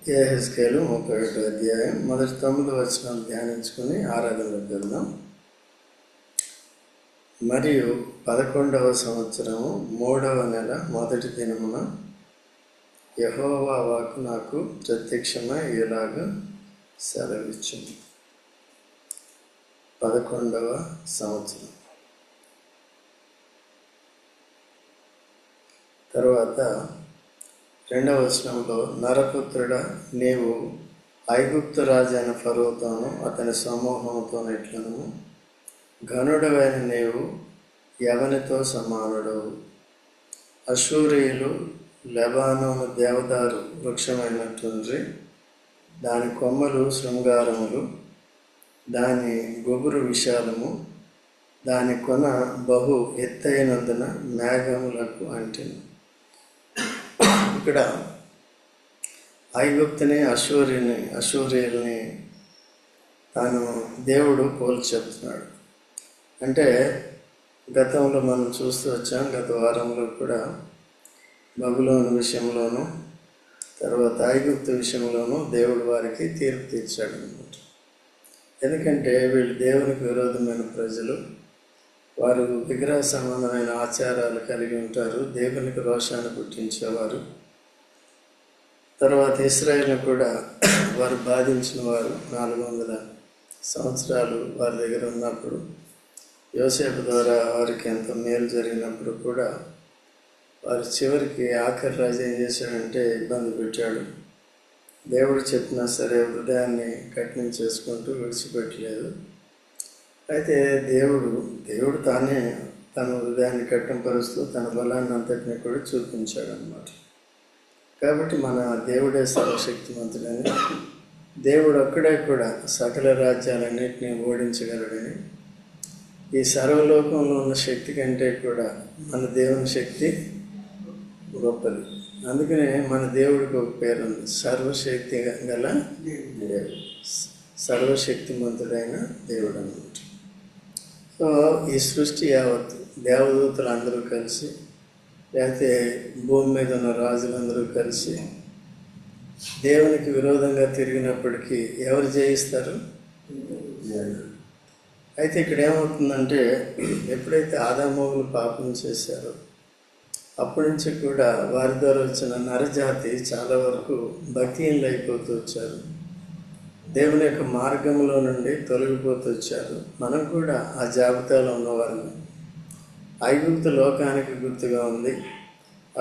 యెహెజ్కేలు 31వ అధ్యాయం మొదటి 9 వచనాలు ధ్యానించుకుని ఆరాధనలోకి వెళ్దాం. మరియు 11వ సంవత్సరము 3వ నెల మొదటి దినమున యెహోవా వాక్కు నాకు ప్రత్యక్షమై ఇలాగ సెలవిచ్చింది. 11వ సంవత్సరం తర్వాత 2వ వచనంలో, నరపుత్రుడా, నీవు ఐగుప్తు రాజైన ఫరోతోను అతని సమూహంతో ఇట్లను, ఘనుడవైన నీవు ఎవనితో సమానుడవు? అశూరీయులు లెబానోను దేవదారు వృక్షమైనట్లుండ్రి, దాని కొమ్మలు శృంగారములు, దాని గుబురు విశాలము, దాని కొన బహు ఎత్తైనందున మేఘములకు అంటిను. ఇక్కడ ఐగుప్తుని అశూరీయుల్ని తాను దేవుడు పోల్చి చెప్తున్నాడు. అంటే గతంలో మనం చూస్తూ వచ్చాం, గత వారంలో కూడా బబులోను విషయంలోనూ తర్వాత ఐగుప్తు విషయంలోనూ దేవుడు వారికి తీర్పు తీర్చాడు అన్నమాట. ఎందుకంటే వీళ్ళు దేవునికి విరోధమైన ప్రజలు, వారు విగ్రహ సంబంధమైన ఆచారాలు కలిగి ఉంటారు, దేవునికి రోషాన్ని పుట్టించేవారు. తర్వాత ఇశ్రాయేలును కూడా వారు బాధించిన వారు 400 సంవత్సరాలు వారి దగ్గర ఉన్నప్పుడు, యోసేపు ద్వారా వారికి ఎంతో మేలు జరిగినప్పుడు కూడా వారు చివరికి ఆఖరి రాజు ఏం చేశాడంటే ఇబ్బంది పెట్టాడు. దేవుడు చెప్పినా సరే హృదయాన్ని కఠినం చేసుకుంటూ విడిచిపెట్టలేదు. అయితే దేవుడు తానే తన హృదయాన్ని కఠినపరుస్తూ తన బలాన్ని అంతటిని కూడా చూపించాడు అన్నమాట. కాబట్టి మన దేవుడే సర్వశక్తిమంతుడని, దేవుడు ఒక్కడే కూడా సకల రాజ్యాలన్నింటినీ ఓడించగలడని, ఈ సర్వలోకంలో ఉన్న శక్తి కంటే కూడా మన దేవుని శక్తి గొప్పది. అందుకనే మన దేవుడికి ఒక పేరు ఉంది, సర్వశక్తి గల దేవుడు, సర్వశక్తిమంతుడైన దేవుడు అన్నమాట. సో ఈ సృష్టి యావత్తు దేవదూతలు అందరూ కలిసి, లేకపోతే భూమి మీద ఉన్న రాజులందరూ కలిసి దేవునికి విరోధంగా తిరిగినప్పటికీ ఎవరు జయిస్తారు? అయితే ఇక్కడ ఏమవుతుందంటే, ఎప్పుడైతే ఆదామోగులు పాపం చేశారో అప్పటి నుంచి కూడా వారి ద్వారా వచ్చిన నరజాతి చాలా వరకు భక్తిహీనులు అయిపోతూ వచ్చారు, దేవుని యొక్క మార్గంలో నుండి తొలగిపోతూ వచ్చారు. మనం కూడా ఆ జాబితాలో ఉన్నవారిని. ఐగుప్తు లోకానికి గుర్తుగా ఉంది. ఆ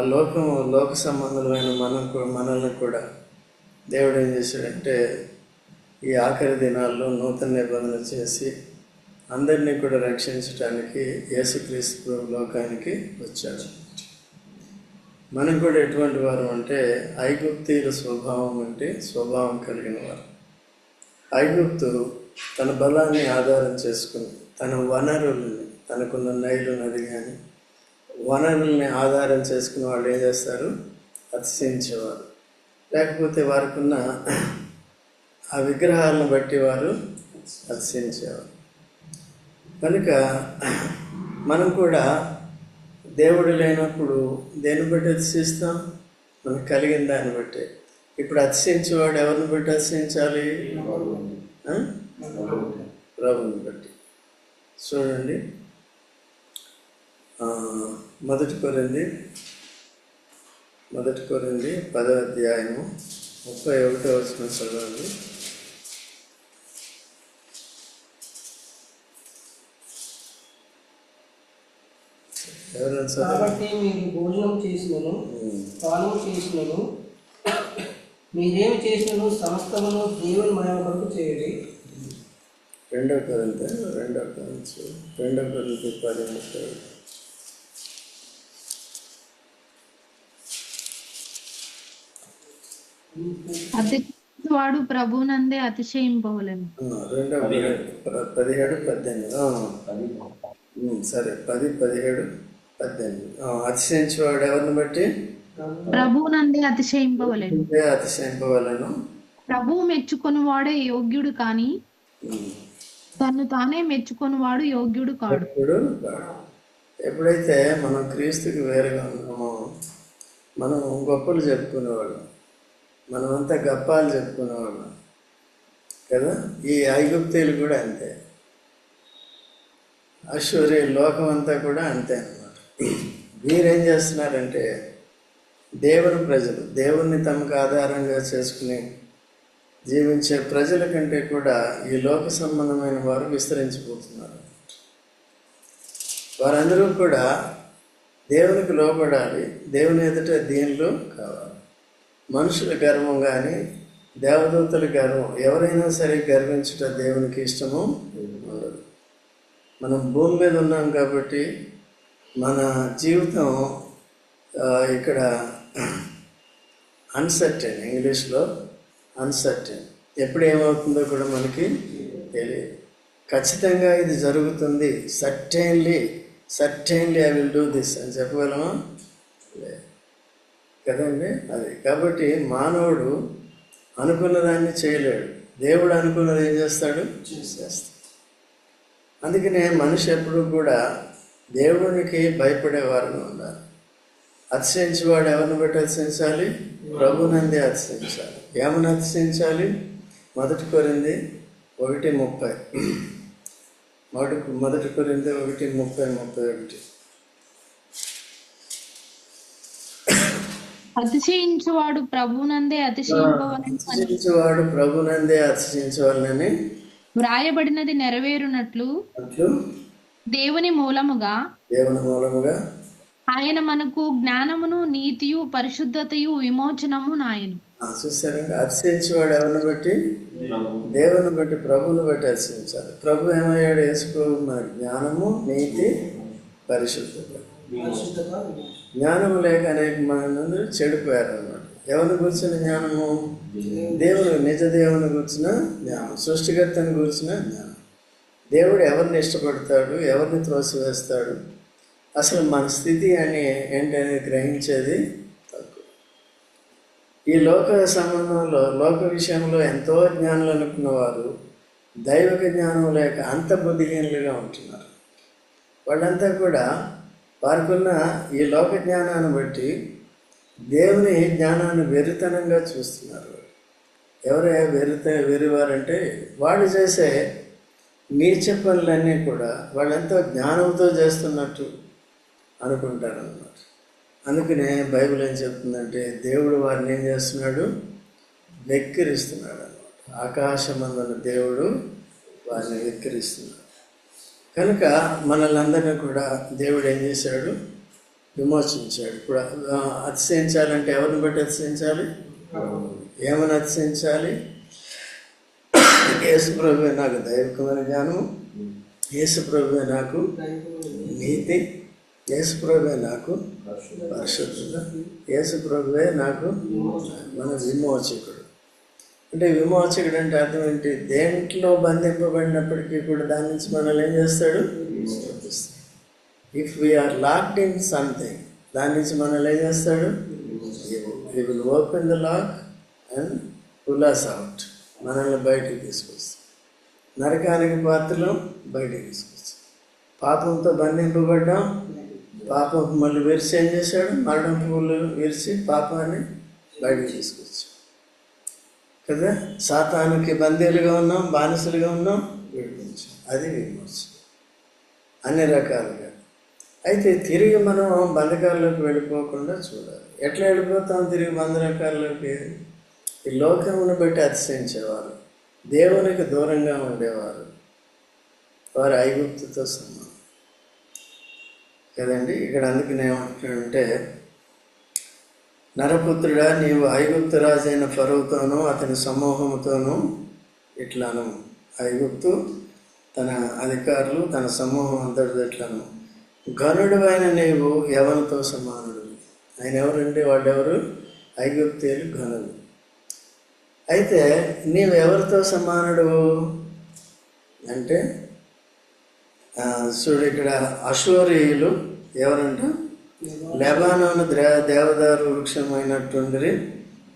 లోక సంబంధమైన మనల్ని కూడా దేవుడు ఏం చేశాడంటే, ఈ ఆఖరి దినాల్లో నూతన నిబంధన చేసి అందరినీ కూడా రక్షించడానికి యేసుక్రీస్తు లోకానికి వచ్చాడు. మనం కూడా ఎటువంటి వారు అంటే, ఐగుప్తీయుల స్వభావం కలిగిన వారు. ఐగుప్తు తన బలాన్ని ఆధారం చేసుకుని, తన వనరుల్ని, తనకున్న నైలు నది కానీ వనరుల్ని ఆధారం చేసుకుని వాళ్ళు ఏం చేస్తారు? అతిశయించేవారు. లేకపోతే వారికి ఉన్న ఆ విగ్రహాలను బట్టి వారు అతిశయించేవారు. కనుక మనం కూడా దేవుడు లేనప్పుడు దేన్ని బట్టి అతిశయిస్తాం? మనకు కలిగిన దాన్ని బట్టి. ఇప్పుడు అతిశయించేవాడు ఎవరిని బట్టి అతిశయించాలి? ప్రభుని బట్టి. చూడండి, 1 కొరింథీ 10వ అధ్యాయము 31వ వచనం చదవండి. కాబట్టి మీరు భోజనం చేసినను పానం చేసినను మీరేమి చేసినను సమస్తమును దేవుని మహిమ కొరకు చేయండి. 2 కొరింథీ 10:30. వాడు ప్రభునందే అతిశయింపవలెను. 17:18. సరే, 10, 17, 18. అతిశయించేవాడు ఎవరిని బట్టి? ప్రభునందే అతిశయింపవలెను. ప్రభువు మెచ్చుకొని వాడే యోగ్యుడు కాని తను తానే మెచ్చుకొని వాడు యోగ్యుడు కాడు. ఎప్పుడైతే మనం క్రీస్తుకి వేరుగా ఉన్నామో మనం గొప్పలు చెప్పుకునేవాళ్ళం. మనమంతా గప్పాలు చెప్పుకునేవాళ్ళం కదా. ఈ ఐగుప్తీయులు కూడా అంతే, అశ్వరీ లోకం అంతా కూడా అంతే అన్నమాట. వీరేం చేస్తున్నారంటే దేవుని ప్రజలు, దేవుణ్ణి తమకు ఆధారంగా చేసుకుని జీవించే ప్రజల కంటే కూడా ఈ లోక సంబంధమైన వారు విస్తరించిపోతున్నారు. వారందరూ కూడా దేవునికి లోబడాలి, దేవుని ఎదుట దీనిలో కావాలి. మనుషుల గర్వం కానీ దేవదూతల గర్వం, ఎవరైనా సరే గర్వించుట దేవునికి ఇష్టము ఉండదు. మనం భూమి మీద ఉన్నాం కాబట్టి మన జీవితం ఇక్కడ అన్సర్టెన్, ఇంగ్లీష్లో అన్సర్టెన్, ఎప్పుడు ఏమవుతుందో కూడా మనకి తెలియదు. ఖచ్చితంగా ఇది జరుగుతుంది, certainly I will do this అని చెప్పగలమా? లేదు కదండి. అది కాబట్టి మానవుడు అనుకున్న దాన్ని చేయలేడు, దేవుడు అనుకున్నది ఏం చేస్తాడు? చేస్తాడు. అందుకనే మనిషి ఎప్పుడు కూడా దేవునికి భయపడేవారుగా ఉండాలి. అతిశయించేవాడు ఎవరిని బట్టి అతిశయించాలి? ప్రభునందే అతిశయించాలి. ఏమని అతిశయించాలి? 1 కొరింథీ 1:30, 1 కొరింథీ 1:30-31. అతిశయించువాడు ప్రభునందే అతిశయించవాలని వ్రాయబడినది నెరవేరునట్లు దేవుని మూలముగా ఆయన మనకు జ్ఞానమును, నీతియు, పరిశుద్ధతయు, విమోచనము నాయను. చూసారంటే అతిశయించేవాడు ఎవరిని బట్టి? దేవుని బట్టి, ప్రభువుని బట్టి అతిశయించాలి. ప్రభు ఏమయ్యాడు? యేసుకు మన జ్ఞానము, నీతి, పరిశుద్ధత. జ్ఞానము లేక అనేక మంది చెడిపోయారు అన్నమాట. ఎవరిని గురించిన జ్ఞానము? దేవుని, నిజ దేవుని గురించిన జ్ఞానం, సృష్టికర్తని గురించిన జ్ఞానం. దేవుడు ఎవరిని ఇష్టపడతాడు, ఎవరిని త్రోసివేస్తాడు, అసలు మన స్థితి అని ఏంటనేది గ్రహించేది తక్కువ. ఈ లోక సంబంధంలో, లోక విషయంలో ఎంతో జ్ఞానులు అనుకున్నవారు దైవిక జ్ఞానం లేక అంత బుద్ధిహీనులుగా ఉంటున్నారు. వాళ్ళంతా కూడా వారికున్న ఈ లోక జ్ఞానాన్ని బట్టి దేవుని జ్ఞానాన్ని వెరితనంగా చూస్తున్నారు. ఎవరే వెరివారంటే వాళ్ళు చేసే నీచ పనులన్నీ కూడా వాళ్ళెంతో జ్ఞానంతో చేస్తున్నట్టు అనుకుంటారు అన్నమాట. అందుకనే బైబిల్ ఏం చెప్తుందంటే దేవుడు వారిని ఏం చేస్తున్నాడు? వెక్కిరిస్తున్నాడు అన్నమాట. ఆకాశమందున దేవుడు వారిని వెక్కిరిస్తున్నాడు. కనుక మనల్ని అందరినీ కూడా దేవుడు ఏం చేశాడు? విమోచించాడు. ఇప్పుడు అతిశయించాలంటే ఎవరిని బట్టి అతిశయించాలి? ఏమని అతిశయించాలి? యేసు ప్రభువే నాకు దైవికమైన జ్ఞానం, యేసు ప్రభువే నాకు నీతి, యేసు ప్రభువే నాకు పరిశుద్ధత, యేసు ప్రభువే నాకు మన విమోచకుడు. అంటే విమోచకుడు అంటే అర్థం ఏంటి? దేంట్లో బంధింపబడినప్పటికీ కూడా దాని నుంచి మనల్ని ఏం చేస్తాడు? If we're locked in something, దాని నుంచి మనల్ని ఏం చేస్తాడు? He will open the lock and pull us out, మనల్ని బయటికి తీసుకొస్తాడు. నరకానికి పాత్రలు బయటికి తీసుకొస్తాడు. పాపంతో బంధింపబడ్డాం, పాపం మళ్ళీ విరిచి ఏం చేశాడు? మరణం పువ్వులు విరిచి పాపాన్ని బయటికి తీసుకొచ్చాడు కదా. సాతానుకి బందీలుగా ఉన్నాం, బానిసలుగా ఉన్నాం, విడిపించాం. అది విమోచన అన్ని రకాలుగా. అయితే తిరిగి మనం బంధకాల్లోకి వెళ్ళిపోకుండా చూడాలి. ఎట్లా వెళ్ళిపోతాం తిరిగి బంధకాల్లోకి? ఈ లోకమును బట్టి అతిశయించేవారు, దేవునికి దూరంగా ఉండేవారు, వారు ఐగుప్తుతో సమానం కదండి. ఇక్కడ అందుకని ఏమంటున్నాడంటే, నరపుత్రుడా, నీవు ఐగుప్తు రాజైన ఫరోతోనూ అతని సమూహంతోనూ ఇట్లాను, ఐగుప్తు తన అధికారులు తన సమూహం అంతటితో ఇట్లను, ఘనుడు అయిన నీవు ఎవరితో సమానుడు. ఆయన ఎవరంటే వాళ్ళెవరు? ఐగుప్తీయులు ఘనులు. అయితే నీవు ఎవరితో సమానుడు అంటే చూడు, ఇక్కడ అశ్వరీయులు ఎవరంట? లెబానోను దేవదారు వృక్షమైనట్టుండి,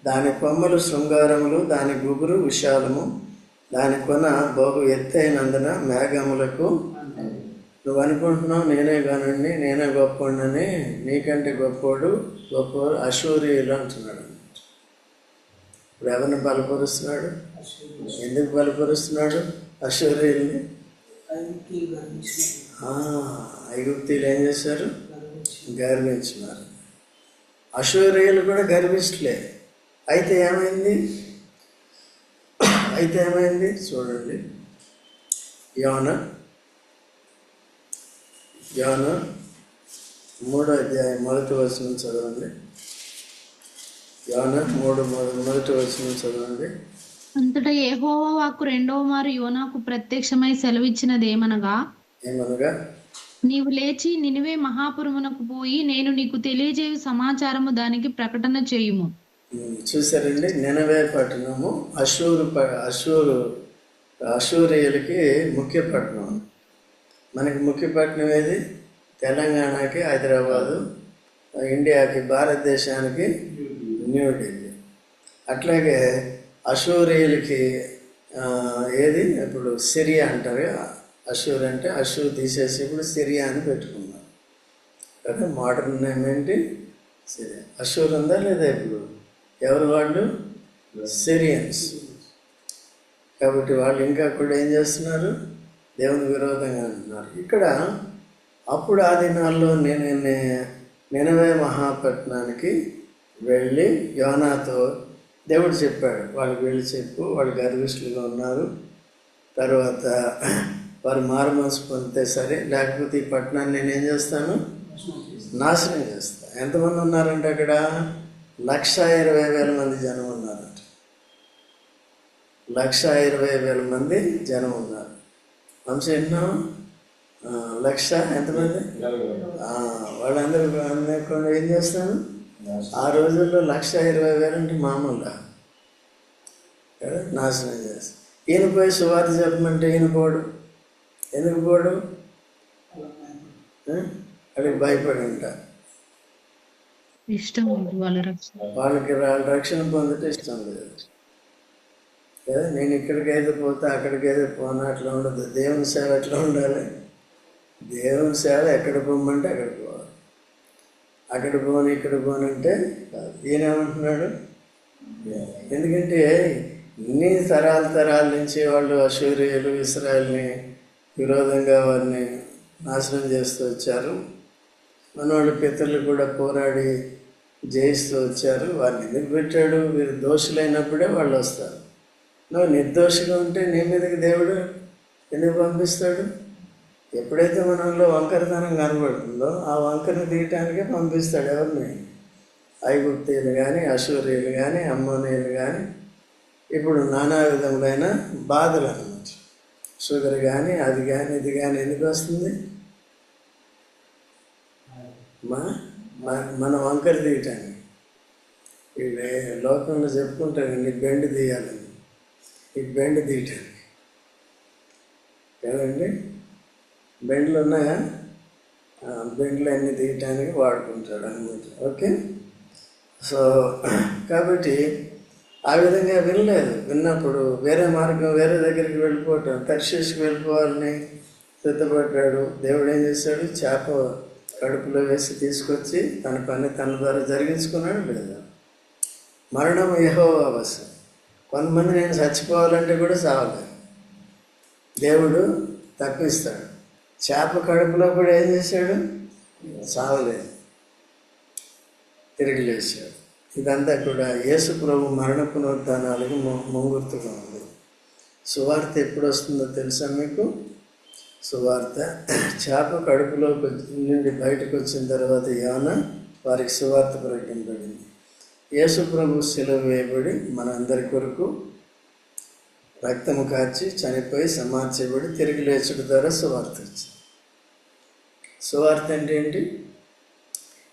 దాని కొమ్మలు శృంగారములు, దాని గుబురు విశాలము, దాని కొన బహు ఎత్తైనందున మేఘములకు. నువ్వు అనుకుంటున్నావు నేనే కానండి, నేనే గొప్పని, నీకంటే గొప్పోడు అశ్వరీయులు అంటున్నాడు. ఇప్పుడు ఎవరిని బలపరుస్తున్నాడు? ఎందుకు బలపరుస్తున్నాడు? అశూరీయుల్ని. ఐగుప్తీయులు ఏం చేశారు? గర్వించినారు. అశూరీయులు కూడా గర్విష్ఠులే. అయితే ఏమైంది చూడండి. యోనా 3వ అధ్యాయం 1వ వచనం చదవండి. యోనా 3:1 వచనం చదవండి. అంతటా యెహోవా వాక్కు రెండవ మారు యోనాకు ప్రత్యక్షమై సెలవిచ్చినదేమనగా, నీవు లేచి నినివే మహాపురమునకు పోయి నేను నీకు తెలియజేయు సమాచారము దానికి ప్రకటన చేయుము. చూసారండి, నినవే పట్టణము అశూరీయులకి ముఖ్య పట్టణం. మనకి ముఖ్య పట్టణం ఏది? తెలంగాణకి హైదరాబాదు, ఇండియాకి భారతదేశానికి న్యూఢిల్లీ. అట్లాగే అశూరీయులకి ఏది? ఇప్పుడు సిరియా అంటారు. అశూర్ అంటే అశూర్ తీసేసి ఇప్పుడు సిరియా అని పెట్టుకున్నారు కదా. మోడర్న్ నేమ్ ఏంటి? సిరియా. అశూర్ ఉందా లేదా? ఇప్పుడు ఎవరు వాళ్ళు? సిరియన్స్. కాబట్టి వాళ్ళు ఇంకా కూడా ఏం చేస్తున్నారు? దేవుని విరోధంగా అంటున్నారు. ఇక్కడ అప్పుడు ఆ దినాల్లో నినవే మహాపట్నానికి వెళ్ళి యోనాతో దేవుడు చెప్పాడు, వాళ్ళకి వెళ్ళి చెప్పు, వాళ్ళు గర్విష్ఠులుగా ఉన్నారు, తర్వాత వారు మారుమనసు పొందితే సరే, లేకపోతే ఈ పట్టణాన్ని నేనేం చేస్తాను? నాశనం చేస్తాను. ఎంతమంది ఉన్నారంటే అక్కడ 1,20,000 మంది జనం ఉన్నారంట. 1,20,000 మంది జనం ఉన్నారు. అంశం ఏంటున్నాం? 1,00,000 ఎంతమంది? వాళ్ళందరూ ఏం చేస్తాను? ఆ రోజుల్లో 1,20,000 అంటే మామూలుగా కదా, నాశనం చేస్తాను. ఈయన పోయి సువార్త చెప్పమంటే ఈయన పోడు. ఎందుకు పోడు? అడిగి భయపడి ఉంటారు. ఇష్టం వాళ్ళకి రక్షణ పొందితే ఇష్టం లేదు కదా. నేను ఇక్కడికైతే పోతే అక్కడికైతే పోనా, అట్లా ఉండదు. దేవుని సేవ ఎట్లా ఉండాలి? దేవుని సేవ ఎక్కడ పోమంటే అక్కడ పోవాలి. అక్కడ పోను ఇక్కడ పోనంటే కాదు. ఈయన ఏమంటున్నాడు? ఎందుకంటే ఇన్ని తరాల నుంచి వాళ్ళు అశూరీయులు ఇశ్రాయేల్ని విరోధంగా వారిని నాశనం చేస్తూ వచ్చారు. మనవాళ్ళ పితరులు కూడా పోరాడి జయిస్తూ వచ్చారు. వారిని ఎందుకు పెట్టాడు? వీరు దోషులైనప్పుడే వాళ్ళు వస్తారు. నువ్వు నిర్దోషిగా ఉంటే నీ మీదకి దేవుడు ఎందుకు పంపిస్తాడు? ఎప్పుడైతే మనలో వంకరతనం కనబడుతుందో ఆ వంకరని తీయటానికే పంపిస్తాడు. ఎవరిని? ఐగుప్తీయులు కానీ, అశూరీయులు కానీ, అమ్మోనీయులు కానీ. ఇప్పుడు నానా విధములైన బాధలు అన్నమాట. షుగర్ కానీ, అది కానీ, ఇది కానీ ఎందుకు వస్తుంది? మన వంకర తీయటానికి. వీళ్ళే లోకంలో చెప్పుకుంటారు, నీ బెండ్ తీయాలని. ఈ బెండ్ తీయటానికి కదండి. బెండ్లు ఉన్నాయా? బెండ్లు అన్నీ తీయటానికి వాడుకుంటాడు అనమాట. ఓకే. సో కాబట్టి ఆ విధంగా వినలేదు. విన్నప్పుడు వేరే మార్గం, వేరే దగ్గరికి వెళ్ళిపోవటం, తర్షీష్కి వెళ్ళిపోవాలని సిద్ధపడ్డాడు. దేవుడు ఏం చేశాడు? చేప కడుపులో వేసి తీసుకొచ్చి తన పని తన ద్వారా జరిగించుకున్నాడు. లేదా మరణం యెహోవా వశం. కొంతమంది నేను చచ్చిపోవాలంటే కూడా చావలేదు, దేవుడు తప్పిస్తాడు. చేప కడుపులో కూడా ఏం చేశాడు? చావలేదు, తిరిగి లేచాడు. ఇదంతా కూడా యేసు ప్రభు మరణ పునరుద్ధానాలకు ముంగుర్తుగా ఉంది. సువార్త ఎప్పుడు వస్తుందో తెలుసా మీకు? సువార్త చేప కడుపులో నుండి బయటకు వచ్చిన తర్వాత యోనా వారికి సువార్త ప్రకటింపబడింది. యేసు ప్రభు శిలువ వేయబడి మనందరి కొరకు రక్తము కార్చి చనిపోయి సమాధి చేయబడి తిరిగి లేచుట ద్వారా సువార్త వచ్చింది. సువార్త అంటే ఏంటి?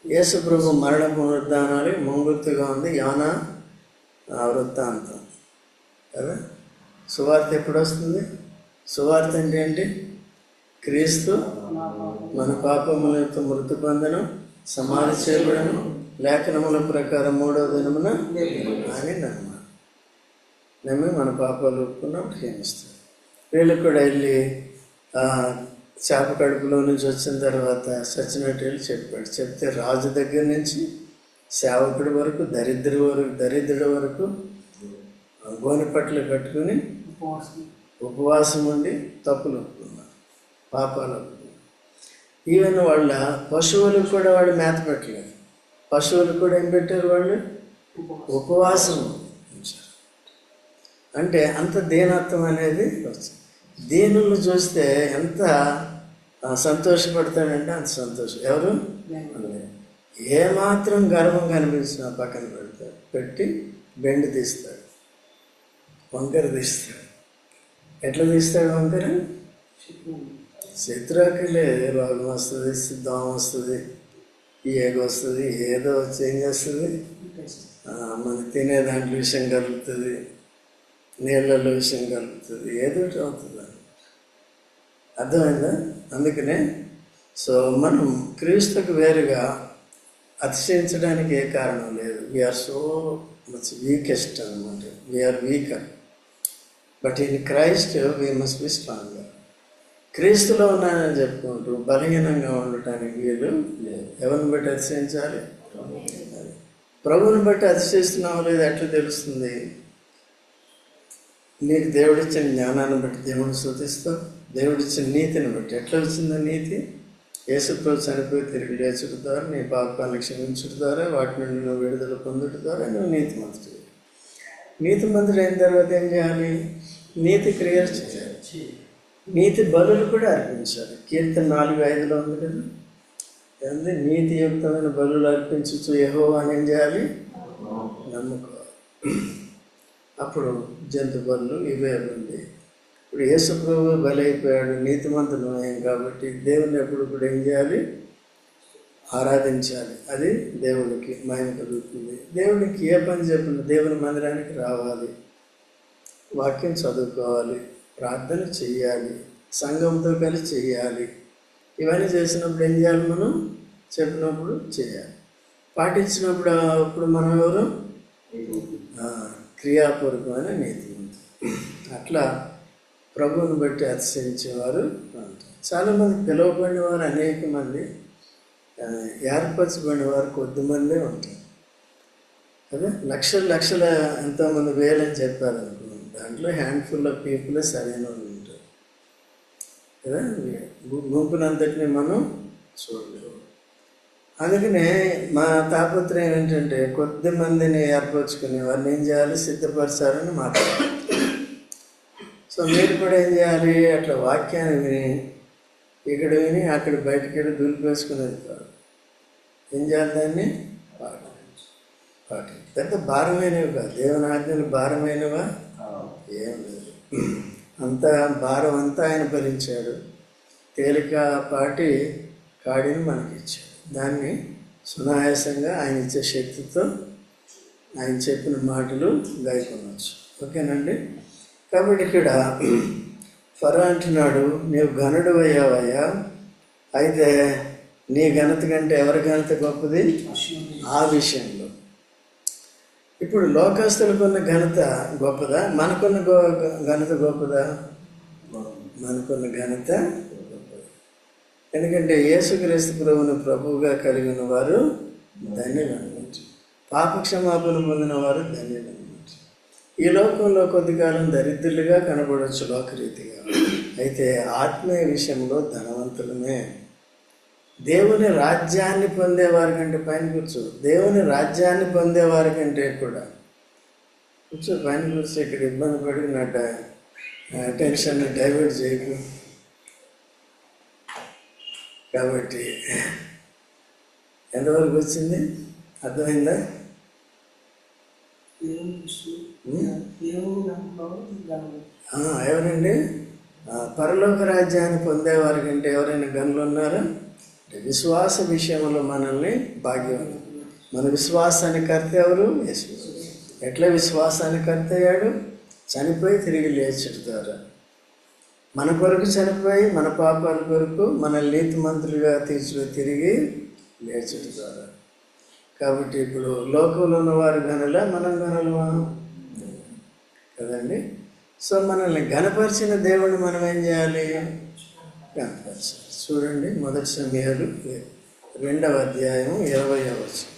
యేసు ప్రభు మరణ పునరుద్ధానాలకు ముంగుర్తుగా ఉంది యోనా వృత్తాంతం కదా. సువార్త ఎప్పుడు వస్తుంది? సువార్త అంటే ఏంటి? క్రీస్తు మన పాపములతో మృతి పొందను, సమాధి చేయబడను, లేఖనముల ప్రకారం 3వ దినమున అని నమ్మి మన పాపాలు ఒప్పుకున్నప్పుడు క్షమిస్తాడు. వీళ్ళకి కూడా వెళ్ళి చేప కడుపులో నుంచి వచ్చిన తర్వాత సచ్చినట్టు వెళ్ళి చెప్పాడు. చెప్తే రాజు దగ్గర నుంచి సేవకుడి వరకు, దరిద్రుడి వరకు గోనె పట్లు కట్టుకుని ఉపవాసం ఉండి తప్పులు ఒప్పుకున్నారు, పాపాలు ఒప్పుకున్నారు. ఈవెన్ వాళ్ళ పశువులకు కూడా వాళ్ళు మేత పెట్టలేదు. పశువులకు కూడా ఏం పెట్టారు? వాళ్ళు ఉపవాసం ఉంచారు. అంటే అంత దీనత్వం అనేది వచ్చింది. దీనులను చూస్తే ఎంత సంతోషపడతాడంటే అంత సంతోషం. ఎవరు? ఏమాత్రం గర్వం కనిపించినా పక్కన పెడతాడు, పెట్టి బెండు తీస్తాడు, వంకర తీస్తాడు. ఎట్లా తీస్తాడు వంకర? శత్రువులే రోగం వస్తుంది, దోమ వస్తుంది, ఏగ వస్తుంది, ఏదో వచ్చి ఏం చేస్తుంది? మనకి తినే దాంట్లో విషయం కలుగుతుంది, నీళ్ళల్లో విషయం కలుగుతుంది, ఏదో అవుతుంది. అర్థమైందా? అందుకనే మనం క్రీస్తుకు వేరుగా అతిశయించడానికి ఏ కారణం లేదు. వీఆర్ సో మచ్ వీకెస్ట్ అనమాట. We're weaker, but in Christ we must be stronger. క్రీస్తులో ఉన్నానని చెప్పుకుంటూ బలహీనంగా ఉండటానికి వీలు లేదు. ఎవరిని బట్టి అతిశయించాలి? ప్రభువుని బట్టి అతిశయిస్తున్నావు లేదు ఎట్లా తెలుస్తుంది? నీకు దేవుడిచ్చిన జ్ఞానాన్ని బట్టి దేవుడిని స్తుతిస్తావు. దేవుడిచ్చిన నీతిని బట్టి ఎట్లా వచ్చిందో నీతి? యేసుప్రభు చనిపోయి తిరిగి లేచుట ద్వారా, నీ పాపాలను క్షమించుట ద్వారా, వాటి నుండి నువ్వు విడుదల పొందుట ద్వారా నువ్వు నీతిమంతుడు. నీతిమంతుడు అయిన తర్వాత ఏం చేయాలి? నీతి క్రియలు చేయాలి, నీతి బలులు కూడా అర్పించాలి. కీర్తన 4:5 ఉంది కదా, ఏంది? నీతియుక్తమైన బలులు అర్పించు యెహోవాను ఏం చేయాలి? నమ్ముకోవాలి. అప్పుడు జంతు బలులు ఇవే ఉంది. ఇప్పుడు యేసుప్రభు బలైపోయాడు, నీతిమంతులు అయ్యాం కాబట్టి దేవుని ఎప్పుడు కూడా ఏం చేయాలి? ఆరాధించాలి. అది దేవునికి మహిమ కలుగుతుంది. దేవునికి ఏ పని చెప్పిన దేవుని మందిరానికి రావాలి, వాక్యం చదువుకోవాలి, ప్రార్థన చెయ్యాలి, సంఘంతో కలిసి చెయ్యాలి. ఇవన్నీ చేసినప్పుడు ఏం చేయాలి? మనం చెప్పినప్పుడు చేయాలి, పాటించినప్పుడు అప్పుడు మనం ఎవరు? క్రియాపూర్వకమైన నీతిమంతులు. అట్లా ప్రభువుని బట్టి అతిశయించేవారు ఉంటారు. చాలామంది పిలువబడిన వారు అనేక మంది, ఏర్పరచబడిన వారు కొద్దిమందే ఉంటారు కదా. లక్షల ఎంతోమంది వేలని చెప్పారనుకో, దాంట్లో హ్యాండ్ఫుల్ ఆఫ్ పీపులే సరైన వాళ్ళు ఉంటారు కదా. గుంపునంతటిని మనం చూడలేము. అందుకనే మా తాపత్రయం ఏంటంటే కొద్ది మందిని ఏర్పరచుకుని వారిని ఏం చేయాలి? సిద్ధపరచాలని మాట్లాడాలి. సో మీరు కూడా ఏం చేయాలి? అట్లా వాక్యాన్ని విని, ఇక్కడ విని అక్కడ బయటకు వెళ్ళి దులిపేసుకునేది కాదు. ఏం చేయాలి? దాన్ని పాటి పెద్ద భారమైనవి కాదు. దేవుని ఆజ్ఞలు భారమైనవా? ఏం లేదు. అంతా భారం అంతా ఆయన భరించాడు. తేలికపాటి కాడిని మనకి ఇచ్చాడు. దాన్ని సునాయాసంగా ఆయన ఇచ్చే శక్తితో ఆయన చెప్పిన మాటలు గాయకొనవచ్చు. ఓకేనండి. కాబట్టి ఇక్కడ ఫరో అంటున్నాడు, నీవు ఘనుడు అయ్యావయ్యా, అయితే నీ ఘనత కంటే ఎవరి ఘనత గొప్పది? ఆ విషయంలో ఇప్పుడు లోకస్తులకున్న ఘనత గొప్పదా? మనకున్న ఘనత గొప్పదా? మనకున్న ఘనత గొప్పది. ఎందుకంటే యేసుక్రీస్తు ప్రభువును ప్రభువుగా కలిగిన వారు ధన్యులన్నమాట. పాప క్షమాపణ పొందిన వారు ధన్యులన్నమాట. ఈ లోకంలో కొద్ది కాలం దరిద్రులుగా కనబడవచ్చు లోకరీతిగా, అయితే ఆత్మీయ విషయంలో ధనవంతులమే. దేవుని రాజ్యాన్ని పొందేవారి కంటే పైన కూర్చో, దేవుని రాజ్యాన్ని పొందేవారి కంటే కూడా కూర్చో, పైన కూర్చో. ఇక్కడ ఇబ్బంది పడి నా అటెన్షన్ డైవర్ట్ చేయకు. కాబట్టి ఎంతవరకు వచ్చింది? అర్థమైందా? ఎవరండి? పరలోక రాజ్యాన్ని పొందేవారి కంటే ఎవరైనా గనులు ఉన్నారా? అంటే విశ్వాస విషయంలో మనల్ని భాగ్యం. మన విశ్వాసానికి కర్త ఎవరు? యేసు. ఎట్లా విశ్వాసానికి కర్త అయ్యాడు? చనిపోయి తిరిగి లేచడం ద్వారా. మన కొరకు చనిపోయి మన పాపాల కొరకు మనల్ని నీతిమంతులుగా తిరిగి లేచడం ద్వారా. కాబట్టి ఇప్పుడు లోకంలో ఉన్న వారు గనులా, మనం గనులమా? కదండి. సో మనల్ని ఘనపరిచిన దేవుడిని మనం ఏం చేయాలి? ఘనపరచాలి. చూడండి, 1 సమూయేలు 2వ అధ్యాయం 20వ వచనం.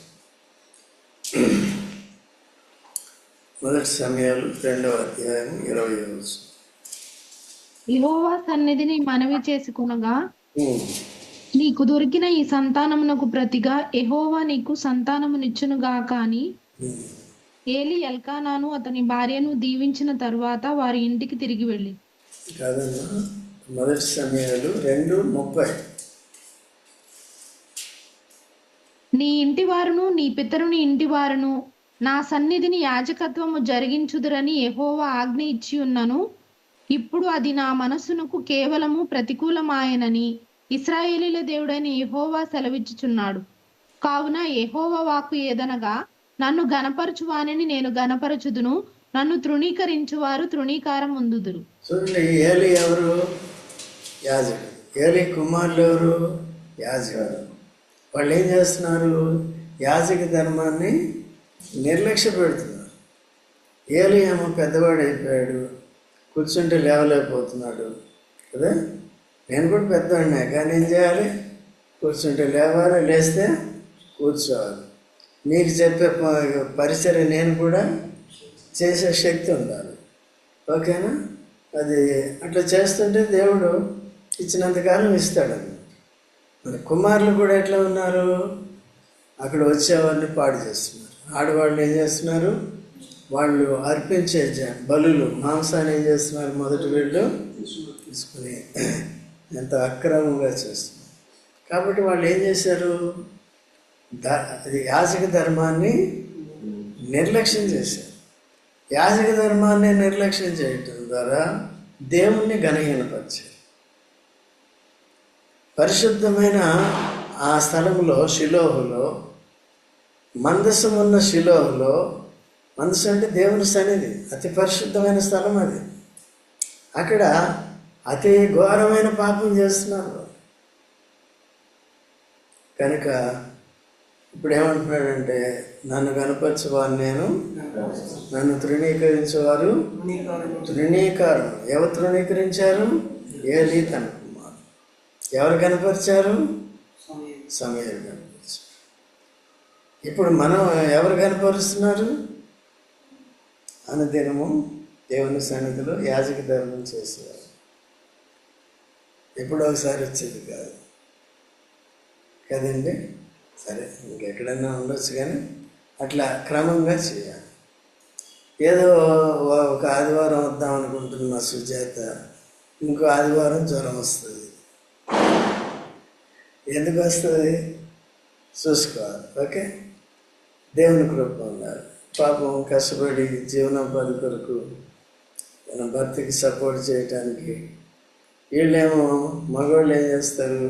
మొదటి సమయాలు 2వ అధ్యాయం 20వ వచనం. యెహోవా సన్నిధిని మనవి చేసుకొనగా నీకు దొరికిన ఈ సంతానమునకు ప్రతిగా యెహోవా నీకు సంతానమునిచ్చునుగాక అని ఏలి ఎల్కానాను అతని భార్యను దీవించిన తరువాత వారి ఇంటికి తిరిగి వెళ్ళి. కాదమ్మా, మొదటి సమయాలు 2:30. నీ ఇంటి వారును నీ పితరుని ఇంటి వారును నా సన్నిధిని యాజకత్వము జరిగించుదురని యెహోవా ఆజ్ఞ ఇచ్చి ఉన్నను. ఇప్పుడు అది నా మనస్సునకు కేవలము ప్రతికూలమాయనని ఇశ్రాయేలీల దేవుడైన యెహోవా సెలవిచ్చుచున్నాడు. కావున యెహోవా వాక్కు ఏదనగా, నన్ను గనపరచు వానిని నేను గనపరచుదును, నన్ను తృణీకరించువారు తృణీకారం పొందుదురు. చూడండి, ఏలి ఎవరు? యాజకుడు. ఏలి కుమారులు ఎవరు? యాజకుడు. వాళ్ళు ఏం చేస్తున్నారు? యాజక ధర్మాన్ని నిర్లక్ష్య పెడుతున్నారు. ఏలి ఏమో పెద్దవాడు అయిపోయాడు, కూర్చుంటే లేవలేకపోతున్నాడు కదా. నేను కూడా పెద్దవాడినే, కానీ ఏం చేయాలి? కూర్చుంటే లేవాలి, లేస్తే కూర్చోవాలి. నీకు చెప్పే పరిచర్య నేను కూడా చేసే శక్తి ఉండాలి. ఓకేనా? అది అట్లా చేస్తుంటే దేవుడు ఇచ్చినంతకాలం ఇస్తాడన్నమాట. మరి కుమారులు కూడా ఎట్లా ఉన్నారు? అక్కడ వచ్చేవాళ్ళని పాడు చేస్తున్నారు. ఆడవాళ్ళు ఏం చేస్తున్నారు? వాళ్ళు అర్పించే బలులు, మాంసాన్ని ఏం చేస్తున్నారు? మొదటి వీళ్ళు తీసుకుని ఎంత అక్రమంగా చేస్తున్నారు. కాబట్టి వాళ్ళు ఏం చేశారు? యాజక ధర్మాన్ని నిర్లక్ష్యం చేశారు. యాజక ధర్మాన్ని నిర్లక్ష్యం చేయటం ద్వారా దేవుణ్ణి ఘనహీనపరిచారు. పరిశుద్ధమైన ఆ స్థలంలో, షిలోహులో, మందసం ఉన్న షిలోహులో, మందసం అంటే దేవుని సన్నిధి, అతి పరిశుద్ధమైన స్థలం అది. అక్కడ అతి ఘోరమైన పాపం చేస్తున్నారు. కనుక ఇప్పుడు ఏమంటున్నాడంటే, నన్ను కనపరచేవారు నేను, నన్ను తృణీకరించేవారు తృణీకారం. ఎవరు తృణీకరించారు? ఏలి తన కుమారు. ఎవరు కనపరిచారు? సమయాలు కనపరిచారు. ఇప్పుడు మనం ఎవరు కనపరుస్తున్నారు? అనుదినము దేవుని సన్నిధిలో యాజక ధర్మం చేసేవారు. ఎప్పుడో ఒకసారి వచ్చేది కాదు కదండి. సరే, ఇంకెక్కడన్నా ఉండొచ్చు, కానీ అట్లా క్రమంగా చేయాలి. ఏదో ఒక ఆదివారం వద్దాం అనుకుంటున్న సుజాత ఇంకో ఆదివారం జ్వరం వస్తుంది. ఎందుకు వస్తుంది? చూసుకోవాలి. ఓకే, దేవుని కృప ఉండాలి. పాపం కష్టపడి జీవనోపాధి కొరకు తన భర్తకి సపోర్ట్ చేయటానికి వీళ్ళేమో మగవాళ్ళు ఏం చేస్తారు?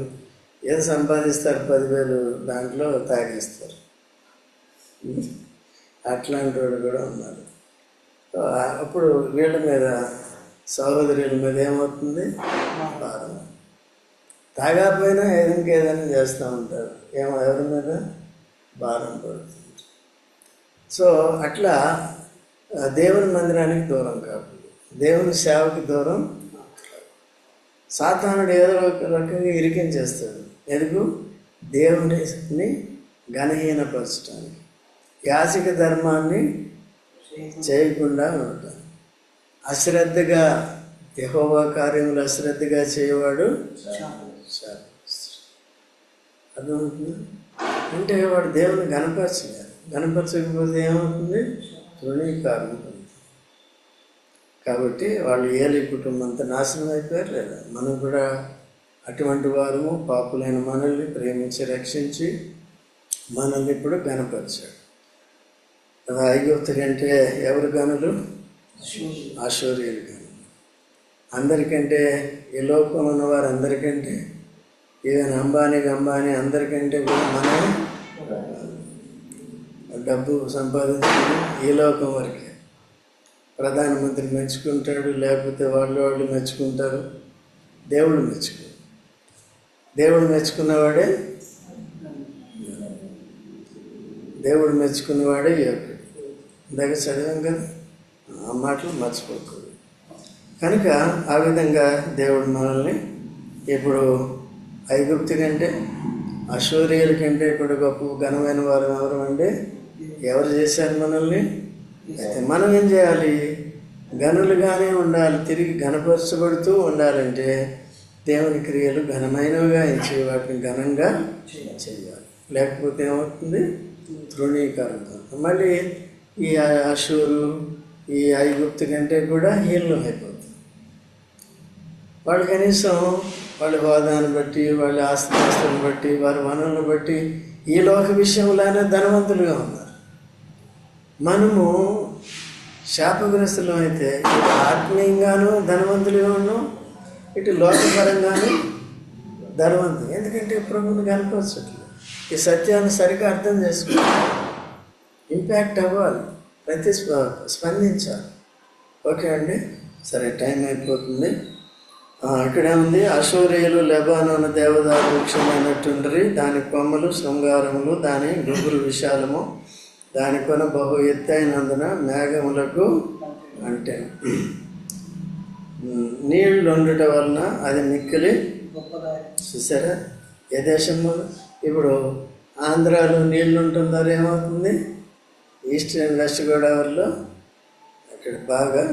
ఏదో సంపాదిస్తారు, 10,000 దాంట్లో తాగేస్తారు. అట్లాంటి వాళ్ళు కూడా ఉన్నారు. అప్పుడు వీళ్ళ మీద, సహోదరుల మీద ఏమవుతుంది? భారం. తాగకపోయినా ఇంకేదైనా చేస్తూ ఉంటారు. ఎవరి మీద? భారం పడుతుంది. సో అట్లా దేవుని మందిరానికి దూరం కాకూడదు, దేవుని సేవకి దూరం. సాతానుడు ఏదో ఒక రకంగా ఇరికించేస్తాడు. ఎందుకు? దేవుని ఘనహీనపరచడానికి, యాజక ధర్మాన్ని చేయకుండా ఉండటం. అశ్రద్ధగా యెహోవా కార్యములు అశ్రద్ధగా చేయవాడు అర్థమవుతుంది. అంటే వాడు దేవుని గణపరచలేదు. గణపరచకపోతే ఏమవుతుంది? తృణీకారం. కాబట్టి వాళ్ళు ఏలి కుటుంబం అంతా నాశనం అయిపోయారు లేదా? మనం కూడా అటువంటి వారము, పాపులైన మనల్ని ప్రేమించి రక్షించి మనల్ని ఇప్పుడు గణపరిచాడు. ఐగుప్తు కంటే ఎవరు గనులు? ఆషూరీయులు గనులు. అందరికంటే, ఈ లోకంలో ఉన్నవారు అందరికంటే, ఈవెన్ అంబానీ అందరికంటే కూడా మనం డబ్బు సంపాదించుకుని ఈ లోకం వరకే. ప్రధానమంత్రి మెచ్చుకుంటాడు, లేకపోతే వాళ్ళు మెచ్చుకుంటారు. దేవుడు మెచ్చుకున్నవాడే యోగ్యుడు. ఇందాక చదివాం కదా, ఆ మాటలు మర్చిపోకూడదు. కనుక ఆ విధంగా దేవుడు మనల్ని ఇప్పుడు ఐగుప్తు కంటే, అషూరీయుల కంటే ఇప్పుడు గొప్ప ఘనమైన వారు ఎవరు అంటే, ఎవరు చేశారు మనల్ని? అయితే మనం ఏం చేయాలి? ఘనులుగానే ఉండాలి, తిరిగి ఘనపరచబడుతూ ఉండాలంటే దేవుని క్రియలు ఘనమైనవిగా ఎంచి వాటిని ఘనంగా చేయాలి. లేకపోతే ఏమవుతుంది? తృణీకరణ. మళ్ళీ ఈ అషూరు, ఈ ఐగుప్తు కంటే కూడా హీనం అయిపోతుంది. వాళ్ళు కనీసం వాళ్ళ హోదాను బట్టి, వాళ్ళ ఆస్తిపాస్తులను బట్టి, వారి వనరులను బట్టి ఈ లోక విషయంలోనే ధనవంతులుగా ఉన్నారు. మనము శాపగ్రస్తులం అయితే ఇటు ఆత్మీయంగాను ధనవంతులుగా ఉన్నాం, ఇటు లోకపరంగాను ధనవంతులు. ఎందుకంటే ప్రభువుని కనపరచట్లేదు. ఈ సత్యాన్ని సరిగ్గా అర్థం చేసుకోవాలి, ఇంపాక్ట్ అవ్వాలి, స్పందించాలి. ఓకే అండి, సరే, టైం అయిపోతుంది. ఇక్కడే ఉంది, అశూరియులు లెబానోను దేవదారు వృక్షమైనట్టుండ్రి, దాని కొమ్మలు శృంగారములు, దాని గుబురు విశాలము, దాని కొన బహు ఎత్తైనందున మేఘములకు అంటే నీళ్లు ఉండుట వలన అది మిక్కిలి. చూసారా ఏ దేశము? ఇప్పుడు ఆంధ్రాలో నీళ్లు ఉంటుందారు ఏమవుతుంది? ఈస్ట్ అండ్ వెస్ట్ గోదావరిలో అక్కడ బాగా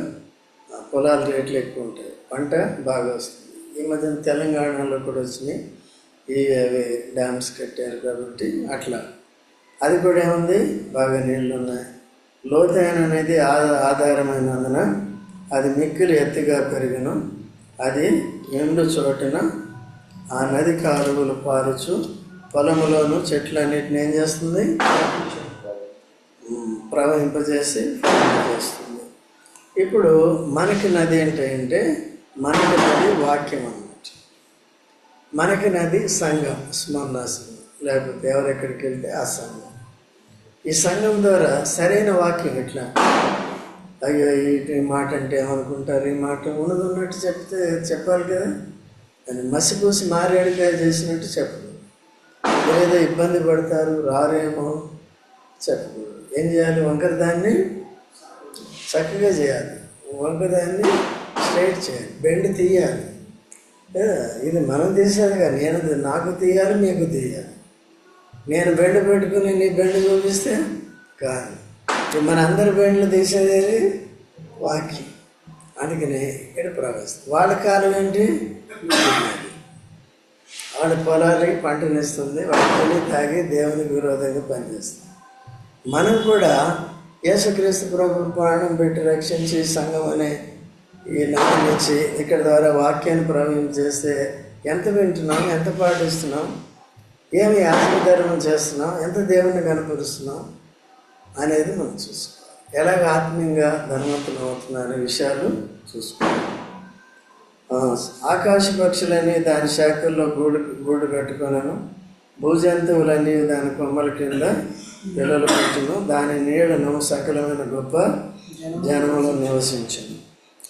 పొలాల రేట్లు ఎక్కువ ఉంటాయి, పంట బాగా వస్తుంది. ఈ మధ్యన తెలంగాణలో కూడా వచ్చినాయి, అవి డ్యామ్స్ కట్టారు కాబట్టి అట్లా అది కూడా ఏముంది, బాగా నీళ్ళు ఉన్నాయి. లోతైన అనేది ఆధారమైనందున అది మిక్కిలి ఎత్తుగా పెరిగను, అది ఎండు చోటున ఆ నది కాలువలు పారుచు పొలములోను చెట్లన్నిటిని ఏం చేస్తుంది? ప్రవహింపజేసి చేస్తుంది. ఇప్పుడు మనకి నది ఏంటంటే, మనకి నది వాక్యం అన్నమాట. మనకి నది సంఘం, స్మరణాసనం, లేకపోతే ఎవరెక్కడికి వెళ్తే ఆ సంఘం. ఈ సంఘం ద్వారా సరైన వాక్యం ఎట్లా? అయ్యో ఈ మాట అంటే ఏమనుకుంటారు, ఈ మాట ఉన్నట్టు చెప్పాలి కదా. దాన్ని మసిపూసి మారేడుగా చేసినట్టు చెప్పకూడదు. ఏదో ఇబ్బంది పడతారు, రారేమో చెప్పకూడదు. ఏం చేయాలి? వంకర దాన్ని చక్కగా చేయాలి, వంకర దాన్ని స్ట్రైట్ చేయాలి, బెండ్ తీయాలి. ఇది మనం తీసేదిగా, నాకు తీయాలి, మీకు తీయాలి. నేను బెండ్ పెట్టుకుని నీ బెండ్ చూపిస్తే కాదు. మన అందరి బెండ్లు తీసేది వాక్యం. అందుకని ఇక్కడ ప్రవేశం. వాళ్ళ కాలం ఏంటి? వాళ్ళ పొలాలకి పంటనిస్తుంది, వాళ్ళ పని తాగి దేవునికి విరోధంగా పనిచేస్తుంది. మనం కూడా యేసుక్రీస్తు ప్రభు ప్రాణం పెట్టి రక్షించి సంఘం అనే ఈ నామించి ఇక్కడ ద్వారా వాక్యాన్ని ప్రవహించేస్తే ఎంత వింటున్నాం, ఎంత పాటిస్తున్నాం, ఏమి ఆత్మధర్మం చేస్తున్నాం, ఎంత దేవుణ్ణి కనపరుస్తున్నాం అనేది మనం చూసుకోవాలి. ఎలాగ ఆత్మీయంగా ధర్మవంతులు అవుతున్నారనే విషయాలు చూసుకోవాలి. ఆకాశ పక్షులని దాని శాఖల్లో గూడు కట్టుకొనను, భూజంతువులన్నీ దాని కొమ్మల కింద పిల్లలు పెట్టును, దాని నీడను సకలమైన గొప్ప జనములు నివసించను.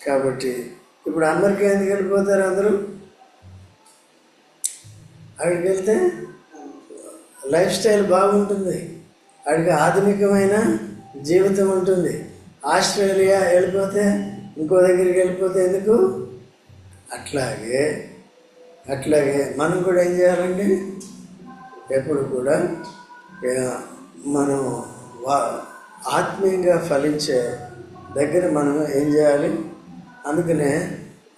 కాబట్టి ఇప్పుడు అమెరికా ఎందుకు వెళ్ళిపోతారు అందరూ? అక్కడికి వెళ్తే లైఫ్ స్టైల్ బాగుంటుంది, అక్కడికి ఆధునికమైన జీవితం ఉంటుంది. ఆస్ట్రేలియా వెళ్ళిపోతే, ఇంకో దగ్గరికి వెళ్ళిపోతే ఎందుకు? అట్లాగే మనం కూడా ఏం చేయాలండి? ఎప్పుడు కూడా మనం ఆత్మీయంగా ఫలించే దగ్గర మనం ఏం చేయాలి? అందుకనే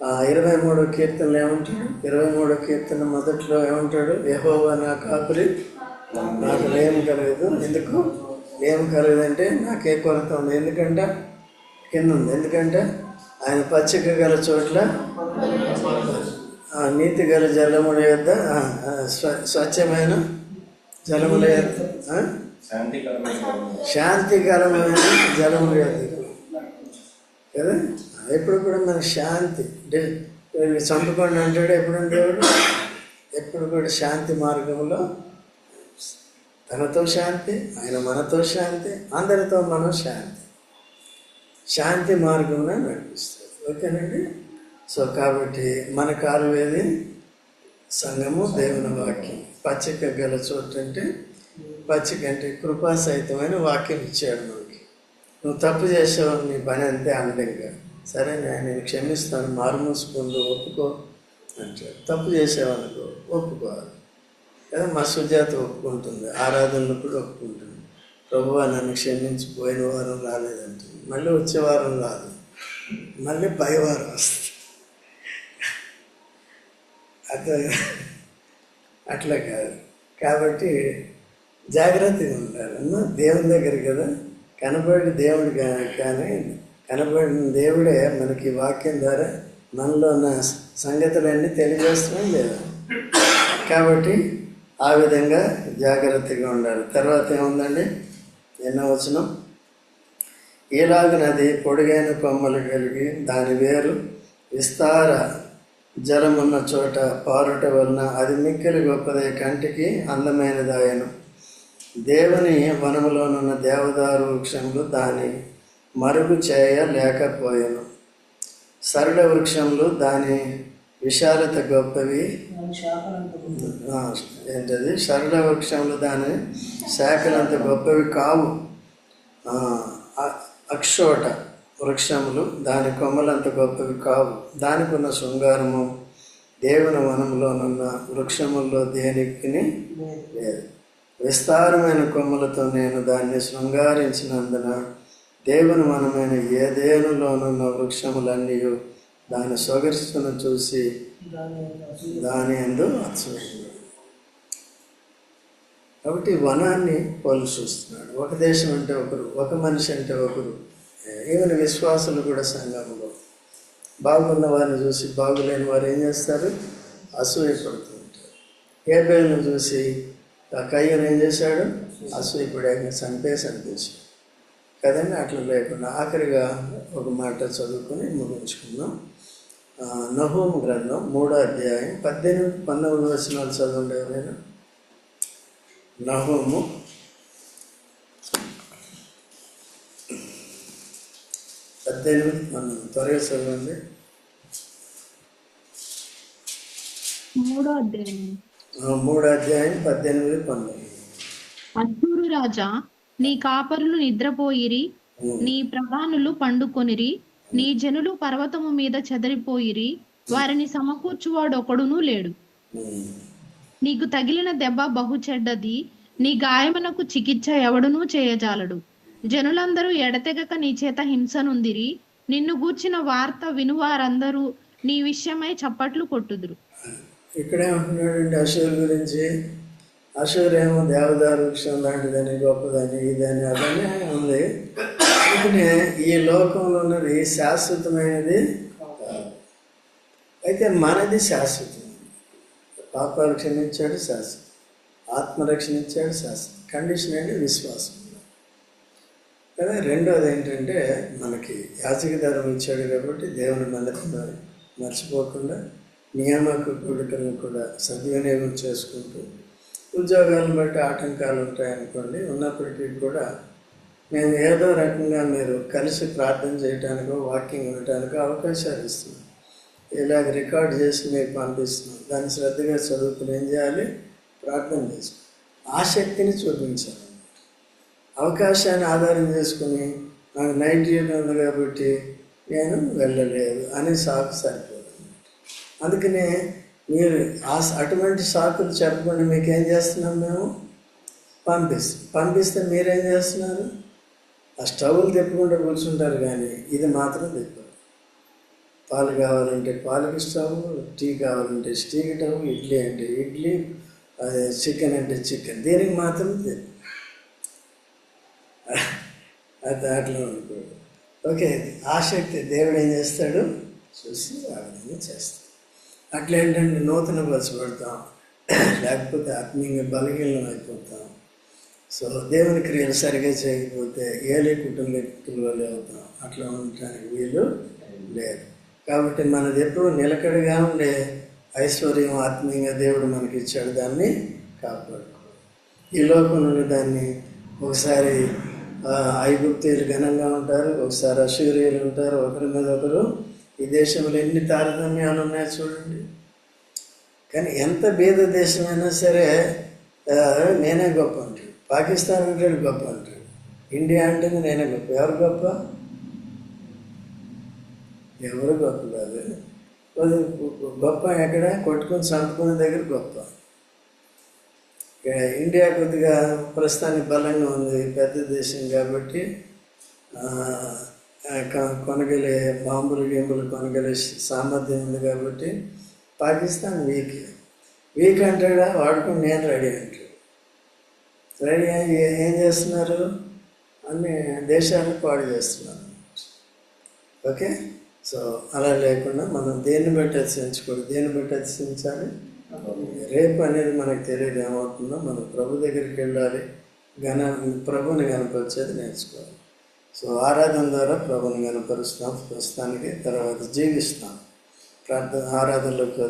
23వ కీర్తనలో ఏమంటాడు? 23వ కీర్తన మొదట్లో ఏమంటాడు? యెహోవా నా కాపరి, నాకు లేమి కలగదు. ఎందుకు లేమి కలగదంటే నాకే కొరత ఉంది. ఎందుకంటే కింద ఉంది. ఎందుకంటే ఆయన పచ్చిక గల చోట్ల, నీతి గల జలముల యొద్ద, స్వచ్ఛమైన జలముల యొద్ద, శాంతికరమైన జలముల యొద్ద కదా. ఎప్పుడు కూడా మన శాంతి చంపుకోండి అంటాడు ఎప్పుడంటే దేవుడు. ఎప్పుడు కూడా శాంతి మార్గంలో తనతో శాంతి, ఆయన మనతో శాంతి, అందరితో మనం శాంతి మార్గంలో నడిపిస్తుంది. ఓకేనండి. సో కాబట్టి మన కాలువేది సంఘము, దేవుని వాక్యం. పచ్చిక గల చోటు అంటే పచ్చిక అంటే కృపాసహితమైన వాక్యం ఇచ్చాడు మనకి. నువ్వు తప్పు చేసావు, నీ పని అంతే అందంగా, సరే నేను క్షమిస్తాను, మారుమూసుకుందు, ఒప్పుకో అంటాడు. తప్పు చేసావనుకో ఒప్పుకోవాలి కదా. మా సుజాత ఒప్పుకుంటుంది, ఆరాధనలు కూడా ఒప్పుకుంటుంది. ప్రభువా నన్ను క్షమించి పోయిన వారం రాలేదంటుంది, మళ్ళీ వచ్చే వారం రాదు, మళ్ళీ పై వారం వస్తుంది. అట్లా కాదు. కాబట్టి జాగ్రత్తగా ఉండాలి. దేవుని దగ్గర కదా, కనబడి దేవుడు కానీ కనబడిన దేవుడే మనకి వాక్యం ద్వారా మనలో ఉన్న సంగతులన్నీ తెలియజేస్తున్నాం లేదా. కాబట్టి ఆ విధంగా జాగ్రత్తగా ఉండాలి. తర్వాత ఏముందండి, ఎన్నో వచనం, ఈలాగనది పొడిగైన కొమ్మలు కలిగి దాని వేరు విస్తార జలమున్న చోట పారుట వలన అది మిక్కిలి గొప్పదై కంటికి అందమైనదాయను. దేవుని వనములోనున్న దేవదారు వృక్షములు దాని మరుగు చేయలేకపోయాను. సరళ వృక్షములు దాని విశాలత గొప్పవి. ఏంటది? సరళ వృక్షములు దాని శాఖలంత గొప్పవి కావు. అక్షోట వృక్షములు దాని కొమ్మలంత గొప్పవి కావు. దానికి ఉన్న శృంగారము దేవుని వనంలోనున్న వృక్షముల్లో దేనికి లేదు. విస్తారమైన కొమ్మలతో నేను దాన్ని శృంగారించినందున దేవుని వనమైన ఏదేనులోనున్న వృక్షములన్నీ దాని సొగసును చూసి దాని యందు అసూయపడ్డాడు. కాబట్టి వనాన్ని పోల్చి చూస్తున్నాడు. ఒక దేశం అంటే ఒకరు, ఒక మనిషి అంటే ఒకరు. ఈవెన్ విశ్వాసులు కూడా సంఘంలో బాగున్న వారిని చూసి బాగులేని వారు ఏం చేస్తారు? అసూయపడుతూ ఉంటారు. హేబేలును చూసి కయ్యను ఏం చేశాడు? అసూయపడి ఆయన చంపేసి అనిపించాడు కదండి. అట్లా లేకుండా ఆఖరిగా ఒక మాట చదువుకొని ముగించుకుందాం. నహూము గ్రంథం 3వ అధ్యాయం 18-19 వచనాలు చదవండి ఎవరైనా. నహూము 18-19 త్వరగా చదవండి. 3వ అధ్యాయం 18-19. అష్షూరు రాజా, నీ కాపరులు నిద్రపోయిరి, నీ ప్రధానులు పండుకొనిరి, నీ జనులు పర్వతము మీద చెదరిపోయిరి, వారిని సమకూర్చువాడొకడునూ లేడు. నీకు తగిలిన దెబ్బ బహు చెడ్డది, నీ గాయమునకు చికిత్స ఎవడునూ చేయజాలడు. జనులందరూ ఎడతెగక నీ చేత హింసనుందిరి, నిన్ను గూర్చిన వార్త వినువారందరూ నీ విషయమై చప్పట్లు కొట్టుదురు. ఇక్కడేమంటున్నాడండి అషూరు గురించి? అషూరు ఏమో దేవదారు వృక్షం లాంటిదని, గొప్పదని, ఇదని అదని ఉంది. అందుకనే ఈ లోకంలో ఉన్నది శాశ్వతమైనది కాదు. అయితే మనది శాశ్వతం. పాపాలు క్షమించాడు శాశ్వతం, ఆత్మరక్షణ ఇచ్చాడు శాశ్వతం. కండిషన్ అంటే విశ్వాసం కదా. రెండోది ఏంటంటే మనకి యాజక ధర్మం ఇచ్చాడు కాబట్టి దేవుని మందిరంలో మర్చిపోకుండా నియామక కూడికలను కూడా సద్వినియోగం చేసుకుంటూ, ఉద్యోగాలను బట్టి ఆటంకాలు ఉంటాయనుకోండి, ఉన్నప్పటికీ కూడా మేము ఏదో రకంగా మీరు కలిసి ప్రార్థన చేయడానికో వాకింగ్ వినడానికో అవకాశాలు ఇస్తున్నాం. ఇలాగ రికార్డ్ చేసి మీకు పంపిస్తున్నాం. దాన్ని శ్రద్ధగా చదువుకుని ఏం చేయాలి? ప్రార్థన చేసుకో. ఆసక్తిని చూపించాలి. అవకాశాన్ని ఆధారం చేసుకుని నాకు నైట్ డ్యూటీ ఉంది కాబట్టి నేను వెళ్ళలేదు అనే సాకు సరిపోదు. అందుకనే మీరు అటువంటి సాకులు చెప్పకుండా మీకు ఏం చేస్తున్నాం? మేము పంపిస్తే మీరేం చేస్తున్నారు? ఆ స్టవ్లు తిప్పుకుంటూ కూర్చుంటారు, కానీ ఇది మాత్రం తిప్పారు. పాలు కావాలంటే పాలకి స్టవ్, టీ కావాలంటే టీకి స్టవ్, ఇడ్లీ అంటే ఇడ్లీ, చికెన్ అంటే చికెన్, దీనికి మాత్రం తిప్పు. అది అట్లా ఉండకూడదు. ఓకే, ఆసక్తి దేవుడు ఏం చేస్తాడు? చూసి ఆ విధంగా చేస్తాడు. అట్లా ఏంటంటే నూతన బలపడతాం, లేకపోతే ఆత్మీయంగా బలహీనం అయిపోతాం. సో దేవుని క్రియలు సరిగా చేయకపోతే ఏలే కుటుంబీకుల వల్ల అవుతాం. అట్లా ఉండటానికి వీలు లేదు. కాబట్టి మనది ఎప్పుడు నిలకడగా ఉండే ఐశ్వర్యం ఆత్మీయంగా దేవుడు మనకి ఇచ్చాడు, దాన్ని కాపాడుకోవాలి. ఈ లోకంలో దాన్ని ఒకసారి ఐగుప్తీయులు ఘనంగా ఉంటారు, ఒకసారి అషూరీయులు ఉంటారు, ఒకరి మీద ఒకరు. ఈ దేశంలో ఎన్ని తారతమ్యాలు ఉన్నాయో చూడండి. కానీ ఎంత బీద దేశమైనా సరే నేనే గొప్ప అంటాడు. పాకిస్తాన్ అంటే గొప్ప అంటాడు, ఇండియా అంటే నేనే గొప్ప. ఎవరు గొప్ప? ఎవరు గొప్ప కాదు. గొప్ప ఎక్కడ? కొట్టుకొని చంపుకునే దగ్గర గొప్ప. ఇండియా కొద్దిగా ప్రస్తుతానికి బలంగా ఉంది, పెద్ద దేశం కాబట్టి కొనగలే బాంబులు గేంబులు కొనగలే సామర్థ్యం ఉంది కాబట్టి పాకిస్తాన్ వీక్ అంటాడా, వాడుకుని నేను రెడీ అంటాడు. రెడీ ఏం చేస్తున్నారు, అన్ని దేశాలను పాడు చేస్తున్నారు. ఓకే, సో అలా లేకుండా మనం దేన్ని బట్టి అతిశించకూడదు. దేన్ని బట్టి అతిశించాలి? రేపు అనేది మనకు తెలియదు ఏమవుతుందో. మనం ప్రభు దగ్గరికి వెళ్ళాలి, ప్రభుని కనపరిచేది నేర్చుకోవాలి. సో ఆరాధన ద్వారా ప్రభుని కనపరుస్తాం ప్రస్తుతానికి, తర్వాత జీవిస్తాం. ఆరాధనలోకి